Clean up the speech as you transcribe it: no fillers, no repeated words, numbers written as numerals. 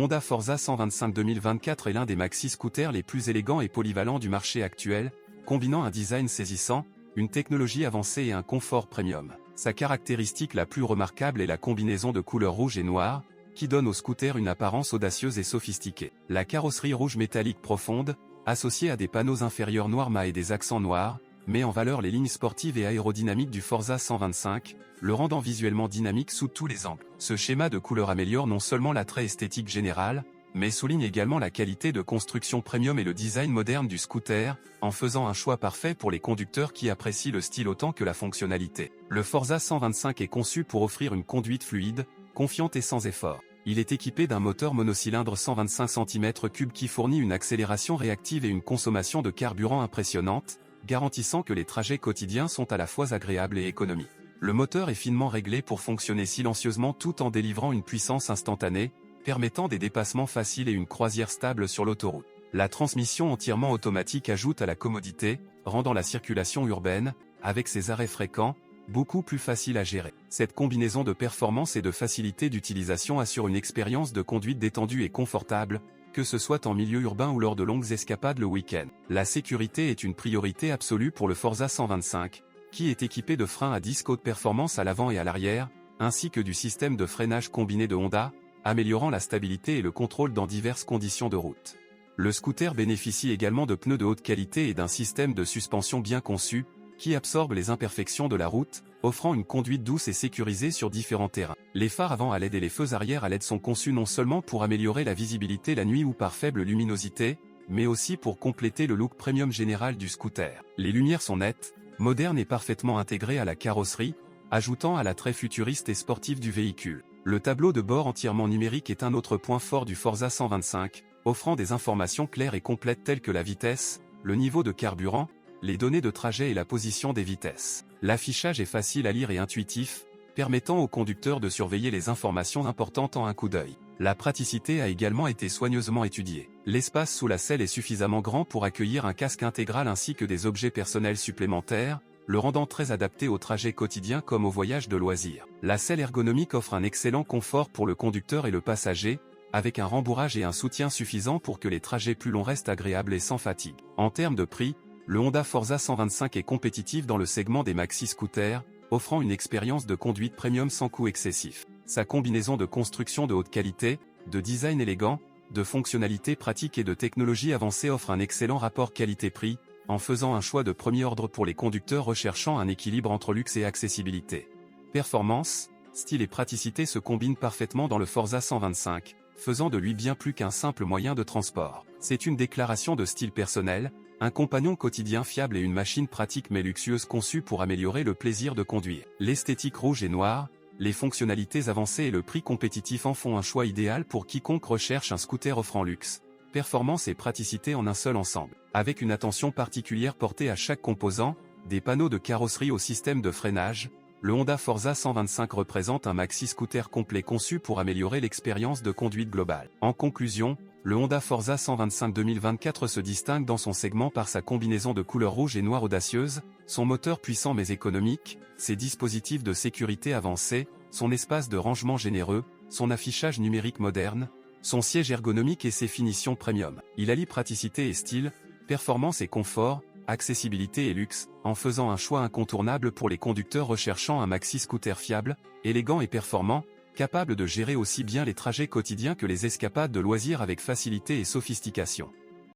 Honda Forza 125 2024 est l'un des maxi-scooters les plus élégants et polyvalents du marché actuel, combinant un design saisissant, une technologie avancée et un confort premium. Sa caractéristique la plus remarquable est la combinaison de couleurs rouge et noire, qui donne au scooter une apparence audacieuse et sophistiquée. La carrosserie rouge métallique profonde, associée à des panneaux inférieurs noirs mat et des accents noirs, met en valeur les lignes sportives et aérodynamiques du Forza 125, le rendant visuellement dynamique sous tous les angles. Ce schéma de couleurs améliore non seulement l'attrait esthétique général, mais souligne également la qualité de construction premium et le design moderne du scooter, en faisant un choix parfait pour les conducteurs qui apprécient le style autant que la fonctionnalité. Le Forza 125 est conçu pour offrir une conduite fluide, confiante et sans effort. Il est équipé d'un moteur monocylindre 125 cm3 qui fournit une accélération réactive et une consommation de carburant impressionnante, garantissant que les trajets quotidiens sont à la fois agréables et économiques. Le moteur est finement réglé pour fonctionner silencieusement tout en délivrant une puissance instantanée, permettant des dépassements faciles et une croisière stable sur l'autoroute. La transmission entièrement automatique ajoute à la commodité, rendant la circulation urbaine, avec ses arrêts fréquents, beaucoup plus facile à gérer. Cette combinaison de performance et de facilité d'utilisation assure une expérience de conduite détendue et confortable, que ce soit en milieu urbain ou lors de longues escapades le week-end. La sécurité est une priorité absolue pour le Forza 125, qui est équipé de freins à disque haute performance à l'avant et à l'arrière, ainsi que du système de freinage combiné de Honda, améliorant la stabilité et le contrôle dans diverses conditions de route. Le scooter bénéficie également de pneus de haute qualité et d'un système de suspension bien conçu, qui absorbe les imperfections de la route, offrant une conduite douce et sécurisée sur différents terrains. Les phares avant à LED et les feux arrière à LED sont conçus non seulement pour améliorer la visibilité la nuit ou par faible luminosité, mais aussi pour compléter le look premium général du scooter. Les lumières sont nettes, modernes et parfaitement intégrées à la carrosserie, ajoutant à l'attrait futuriste et sportif du véhicule. Le tableau de bord entièrement numérique est un autre point fort du Forza 125, offrant des informations claires et complètes telles que la vitesse, le niveau de carburant, les données de trajet et la position des vitesses. L'affichage est facile à lire et intuitif, permettant au conducteur de surveiller les informations importantes en un coup d'œil. La praticité a également été soigneusement étudiée. L'espace sous la selle est suffisamment grand pour accueillir un casque intégral ainsi que des objets personnels supplémentaires, le rendant très adapté aux trajets quotidiens comme aux voyages de loisirs. La selle ergonomique offre un excellent confort pour le conducteur et le passager, avec un rembourrage et un soutien suffisant pour que les trajets plus longs restent agréables et sans fatigue. En termes de prix, le Honda Forza 125 est compétitif dans le segment des maxi-scooters, offrant une expérience de conduite premium sans coût excessif. Sa combinaison de construction de haute qualité, de design élégant, de fonctionnalités pratiques et de technologies avancées offre un excellent rapport qualité-prix, en faisant un choix de premier ordre pour les conducteurs recherchant un équilibre entre luxe et accessibilité. Performance, style et praticité se combinent parfaitement dans le Forza 125, faisant de lui bien plus qu'un simple moyen de transport. C'est une déclaration de style personnel, un compagnon quotidien fiable et une machine pratique mais luxueuse conçue pour améliorer le plaisir de conduire. L'esthétique rouge et noire, les fonctionnalités avancées et le prix compétitif en font un choix idéal pour quiconque recherche un scooter offrant luxe, performance et praticité en un seul ensemble. Avec une attention particulière portée à chaque composant, des panneaux de carrosserie au système de freinage, le Honda Forza 125 représente un maxi-scooter complet conçu pour améliorer l'expérience de conduite globale. En conclusion, le Honda Forza 125 2024 se distingue dans son segment par sa combinaison de couleurs rouge et noire audacieuse, son moteur puissant mais économique, ses dispositifs de sécurité avancés, son espace de rangement généreux, son affichage numérique moderne, son siège ergonomique et ses finitions premium. Il allie praticité et style, performance et confort, accessibilité et luxe, en faisant un choix incontournable pour les conducteurs recherchant un maxi-scooter fiable, élégant et performant, capable de gérer aussi bien les trajets quotidiens que les escapades de loisirs avec facilité et sophistication.